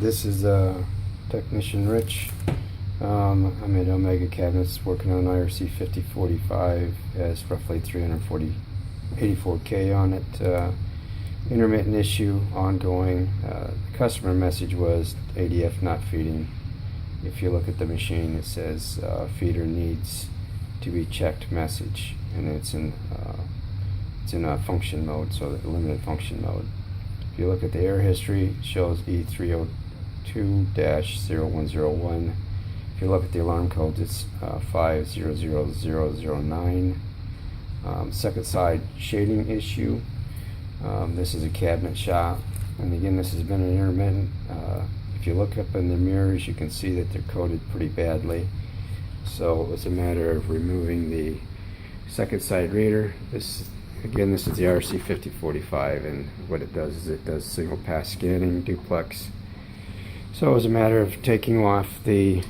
This is Technician Rich. I'm at Omega Cabinets working on IRC5045. Has roughly 384K on it. Intermittent issue, ongoing. The customer message was ADF not feeding. If you look at the machine, it says feeder needs to be checked message, and it's in a function mode, so limited function mode. If you look at the error history, it shows E302-0001. If you look at the alarm codes, it's 500009. Second side shading issue. This is a cabinet shop, and again, this has been an intermittent. If you look up in the mirrors, you can see that they're coated pretty badly. So it was a matter of removing the second side reader. This is the IRC5045, and what it does is it does single pass scanning, duplex. So it was a matter of taking off the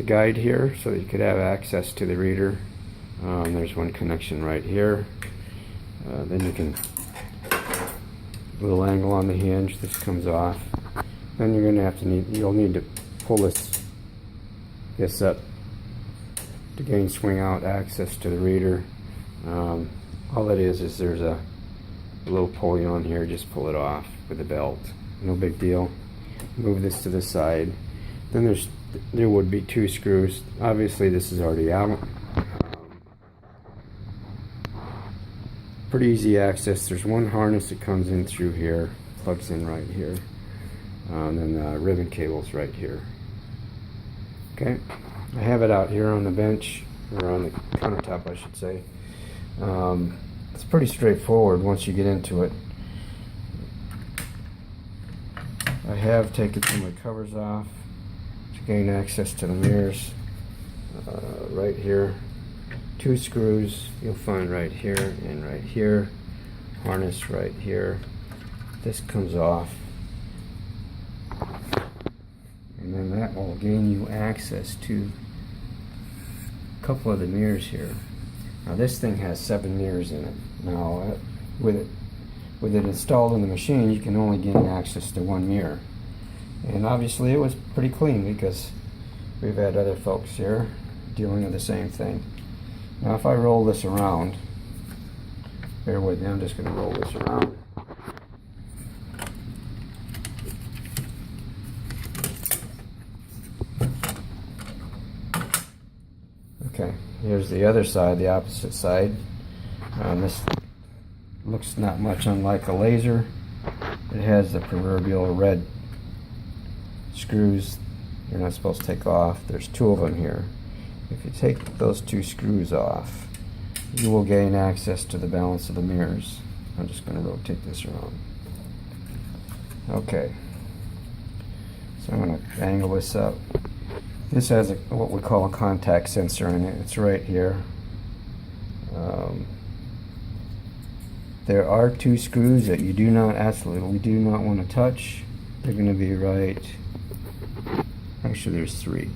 guide here so that you could have access to the reader. There's one connection right here. Then you can, little angle on the hinge, this comes off. Then you're going to you'll need to pull this up to gain swing out access to the reader. All it is there's a little pulley on here. Just pull it off with a belt. No big deal. Move this to the side. Then there would be two screws. Obviously this is already out. Pretty easy access. There's one harness that comes in through here, plugs in right here, and then the ribbon cable's right here. Okay, I have it out here on the bench, or on the countertop I should say. It's pretty straightforward once you get into it. I have taken some of the covers off to gain access to the mirrors. Right here, two screws you'll find right here and right here, harness right here. This comes off, and then that will gain you access to a couple of the mirrors here. Now this thing has 7 mirrors in it. Now with it installed in the machine, you can only gain access to 1 mirror, and obviously it was pretty clean because we've had other folks here dealing with the same thing. Now if I roll this around, bear with me, I'm just going to roll this around. Okay, here's the other side, the opposite side. This looks not much unlike a laser. It has the proverbial red screws you're not supposed to take off. There's 2 of them here. If you take those 2 screws off, you will gain access to the balance of the mirrors. I'm just going to rotate this around. Okay, so I'm going to angle this up. This has what we call a contact sensor in it. It's right here. There are 2 screws that you do not want to touch. They're going to be right. Actually, there's 3.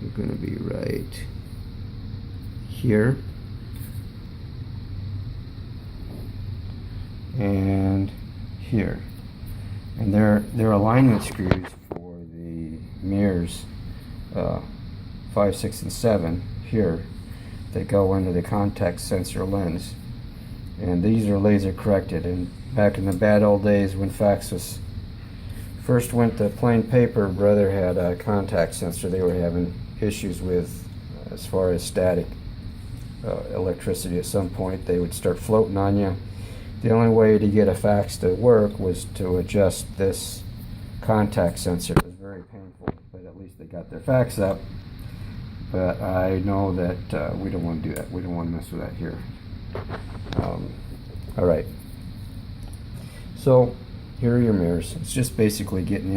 You're going to be right here and here, and they're alignment screws for the mirrors 5, 6, and 7 here that go into the contact sensor lens, and these are laser corrected. And back in the bad old days when faxes first went to plain paper, brother had a contact sensor they were having issues with as far as static electricity. At some point they would start floating on you. The only way to get a fax to work was to adjust this contact sensor. It was very painful, but at least they got their fax up. But I know that we don't want to do that. We don't want to mess with that here. Alright, so here are your mirrors. It's just basically getting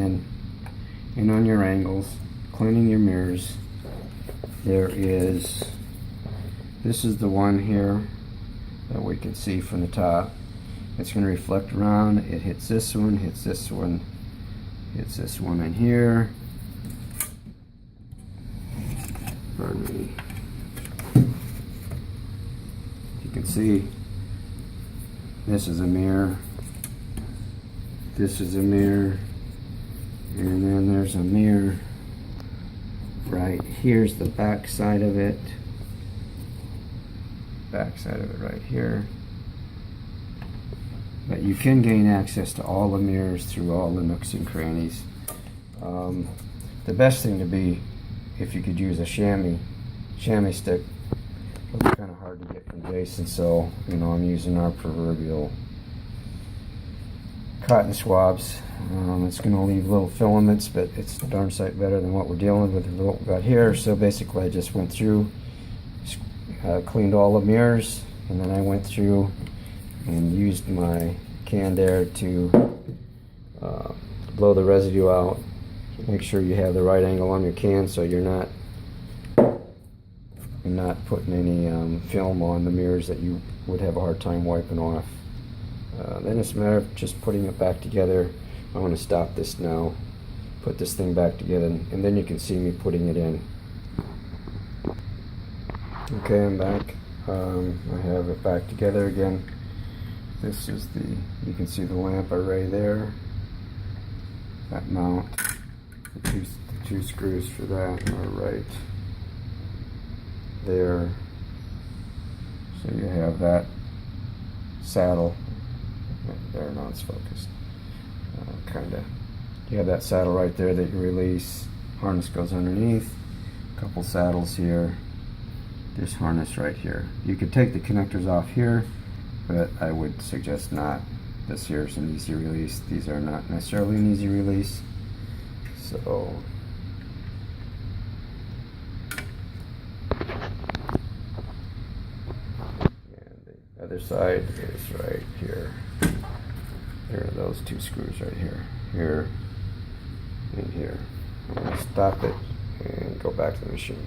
in on your angles, cleaning your mirrors. This is the one here that we can see from the top. It's going to reflect around. It hits this one, hits this one, hits this one in here. Pardon me. You can see this is a mirror. this is a mirror, and then there's a mirror right here's the back side of it. Back side of it right here. But you can gain access to all the mirrors through all the nooks and crannies. The best thing to be, if you could use a chamois stick. It's kind of hard to get from Jason, so you know I'm using our proverbial cotton swabs. It's going to leave little filaments, but it's darn sight better than what we're dealing with what we got here. So basically, I just went through, cleaned all the mirrors, and then I went through and used my canned air to blow the residue out. Make sure you have the right angle on your can so you're not putting any film on the mirrors that you would have a hard time wiping off. Then it's a matter of just putting it back together. I'm going to stop this now, put this thing back together, and then you can see me putting it in. Okay, I'm back. I have it back together again. This is you can see the lamp array there. That mount, the two screws for that are right there. So you have that saddle. There, now it's focused. You have that saddle right there that you release. Harness goes underneath. A couple saddles here. This harness right here. You could take the connectors off here, but I would suggest not. This here is an easy release. These are not necessarily an easy release. So the other side is right here. There are those two screws right here. Here and here. I'm going to stop it and go back to the machine.